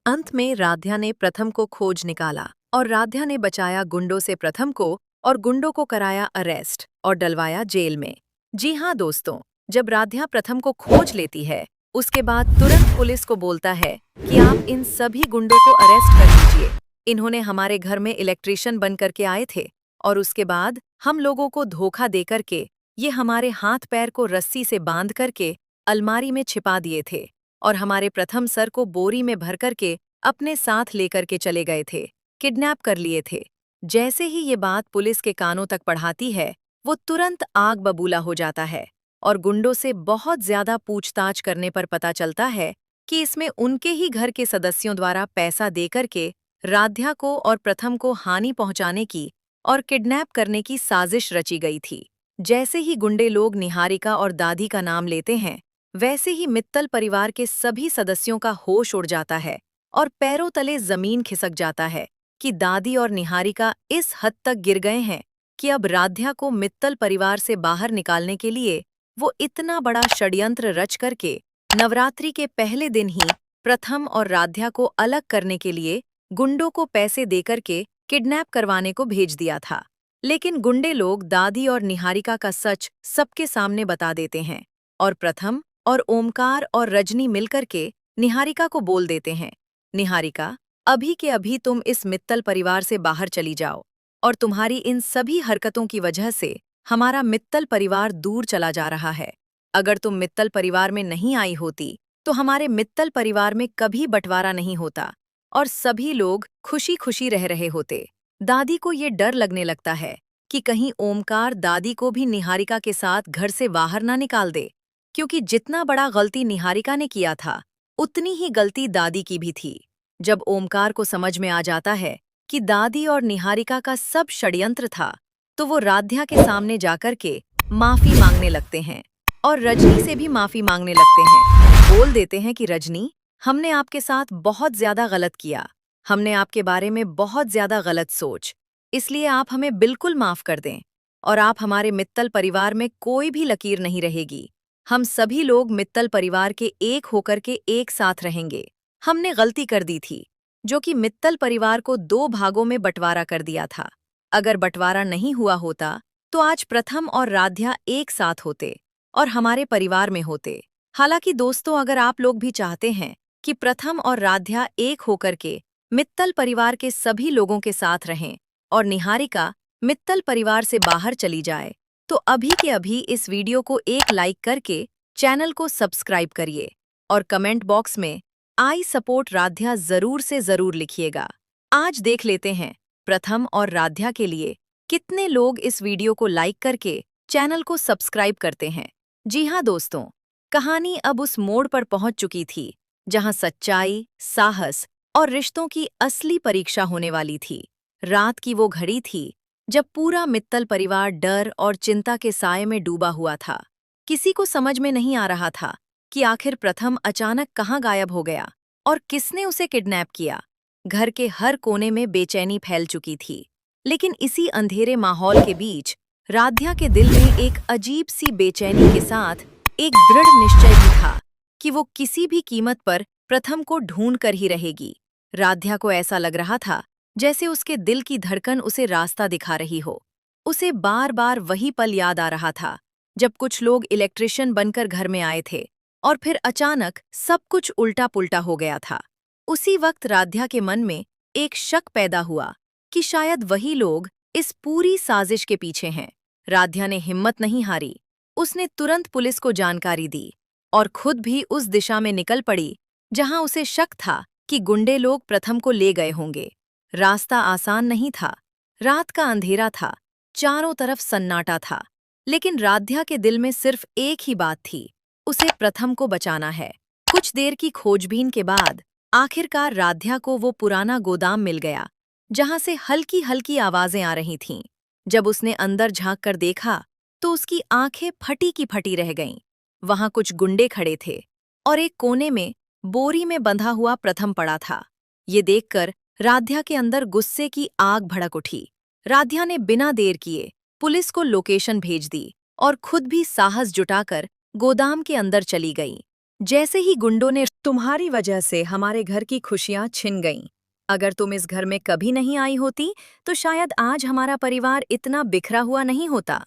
अंत में राध्या ने प्रथम को खोज निकाला और राध्या ने बचाया गुंडों से प्रथम को और गुंडों को कराया अरेस्ट और डलवाया जेल में। जी हाँ दोस्तों, जब राध्या प्रथम को खोज लेती है उसके बाद तुरंत पुलिस को बोलता है कि आप इन सभी गुंडों को अरेस्ट कर लीजिए। इन्होंने हमारे घर में इलेक्ट्रिशियन बन करके आए थे और उसके बाद हम लोगों को धोखा दे करके ये हमारे हाथ पैर को रस्सी से बांध करके अलमारी में छिपा दिए थे और हमारे प्रथम सर को बोरी में भर करके अपने साथ लेकर के चले गए थे, किडनैप कर लिए थे। जैसे ही ये बात पुलिस के कानों तक पढ़ाती है, वो तुरंत आग बबूला हो जाता है और गुंडों से बहुत ज्यादा पूछताछ करने पर पता चलता है कि इसमें उनके ही घर के सदस्यों द्वारा पैसा देकर के राध्या को और प्रथम को हानि पहुंचाने की और किडनैप करने की साजिश रची गई थी। जैसे ही गुंडे लोग निहारिका और दादी का नाम लेते हैं, वैसे ही मित्तल परिवार के सभी सदस्यों का होश उड़ जाता है और पैरों तले जमीन खिसक जाता है कि दादी और निहारिका इस हद तक गिर गए हैं कि अब राध्या को मित्तल परिवार से बाहर निकालने के लिए वो इतना बड़ा षड्यंत्र रच करके नवरात्रि के पहले दिन ही प्रथम और राध्या को अलग करने के लिए गुंडों को पैसे देकर के किडनैप करवाने को भेज दिया था। लेकिन गुंडे लोग दादी और निहारिका का सच सबके सामने बता देते हैं और प्रथम और ओमकार और रजनी मिलकर के निहारिका को बोल देते हैं, निहारिका, अभी के अभी तुम इस मित्तल परिवार से बाहर चली जाओ और तुम्हारी इन सभी हरकतों की वजह से हमारा मित्तल परिवार दूर चला जा रहा है। अगर तुम मित्तल परिवार में नहीं आई होती तो हमारे मित्तल परिवार में कभी बंटवारा नहीं होता और सभी लोग खुशी खुशी रह रहे होते। दादी को ये डर लगने लगता है कि कहीं ओमकार दादी को भी निहारिका के साथ घर से बाहर ना निकाल दे, क्योंकि जितना बड़ा गलती निहारिका ने किया था उतनी ही गलती दादी की भी थी। जब ओमकार को समझ में आ जाता है कि दादी और निहारिका का सब षड्यंत्र था, तो वो राध्या के सामने जाकर के माफी मांगने लगते हैं और रजनी से भी माफी मांगने लगते हैं। बोल देते हैं कि रजनी, हमने आपके साथ बहुत ज्यादा गलत किया, हमने आपके बारे में बहुत ज्यादा गलत सोच, इसलिए आप हमें बिल्कुल माफ कर दें और आप हमारे मित्तल परिवार में कोई भी लकीर नहीं रहेगी। हम सभी लोग मित्तल परिवार के एक होकर के एक साथ रहेंगे। हमने गलती कर दी थी, जो कि मित्तल परिवार को 2 भागों में बंटवारा कर दिया था। अगर बंटवारा नहीं हुआ होता तो आज प्रथम और राध्या एक साथ होते और हमारे परिवार में होते। हालांकि दोस्तों, अगर आप लोग भी चाहते हैं कि प्रथम और राध्या एक होकर के मित्तल परिवार के सभी लोगों के साथ रहें और निहारिका मित्तल परिवार से बाहर चली जाए, तो अभी के अभी इस वीडियो को एक लाइक करके चैनल को सब्सक्राइब करिए और कमेंट बॉक्स में आई सपोर्ट राध्या जरूर से जरूर लिखिएगा। आज देख लेते हैं प्रथम और राध्या के लिए कितने लोग इस वीडियो को लाइक करके चैनल को सब्सक्राइब करते हैं। जी हाँ दोस्तों, कहानी अब उस मोड़ पर पहुंच चुकी थी जहां सच्चाई, साहस और रिश्तों की असली परीक्षा होने वाली थी। रात की वो घड़ी थी जब पूरा मित्तल परिवार डर और चिंता के साए में डूबा हुआ था। किसी को समझ में नहीं आ रहा था कि आखिर प्रथम अचानक कहाँ गायब हो गया और किसने उसे किडनैप किया। घर के हर कोने में बेचैनी फैल चुकी थी, लेकिन इसी अंधेरे माहौल के बीच राध्या के दिल में एक अजीब सी बेचैनी के साथ एक दृढ़ निश्चय भी था कि वो किसी भी कीमत पर प्रथम को ढूंढ कर ही रहेगी। राध्या को ऐसा लग रहा था जैसे उसके दिल की धड़कन उसे रास्ता दिखा रही हो। उसे बार बार वही पल याद आ रहा था जब कुछ लोग इलेक्ट्रिशियन बनकर घर में आए थे और फिर अचानक सब कुछ उल्टा पुल्टा हो गया था। उसी वक्त राध्या के मन में एक शक पैदा हुआ कि शायद वही लोग इस पूरी साजिश के पीछे हैं। राध्या ने हिम्मत नहीं हारी। उसने तुरंत पुलिस को जानकारी दी और खुद भी उस दिशा में निकल पड़ी जहां उसे शक था कि गुंडे लोग प्रथम को ले गए होंगे। रास्ता आसान नहीं था। रात का अंधेरा था, चारों तरफ सन्नाटा था, लेकिन राध्या के दिल में सिर्फ एक ही बात थी, उसे प्रथम को बचाना है। कुछ देर की खोजबीन के बाद आखिरकार राध्या को वो पुराना गोदाम मिल गया जहां से हल्की हल्की आवाजें आ रही थीं। जब उसने अंदर झांक कर देखा तो उसकी आंखें फटी की फटी रह गईं। वहां कुछ गुंडे खड़े थे और एक कोने में बोरी में बंधा हुआ प्रथम पड़ा था। ये देखकर राध्या के अंदर गुस्से की आग भड़क उठी। राध्या ने बिना देर किए पुलिस को लोकेशन भेज दी और खुद भी साहस जुटाकर गोदाम के अंदर चली गई। जैसे ही गुंडों ने तुम्हारी वजह से हमारे घर की खुशियां छिन गईं। अगर तुम इस घर में कभी नहीं आई होती तो शायद आज हमारा परिवार इतना बिखरा हुआ नहीं होता।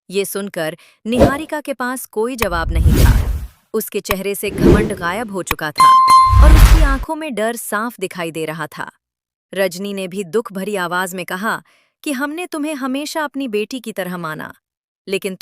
ये सुनकर निहारिका के पास कोई जवाब नहीं था। उसके चेहरे से घमंड गायब हो चुका था और उसकी आंखों में डर साफ दिखाई दे रहा था। रजनी ने भी दुख भरी आवाज में कहा कि हमने तुम्हें हमेशा अपनी बेटी की तरह माना, लेकिन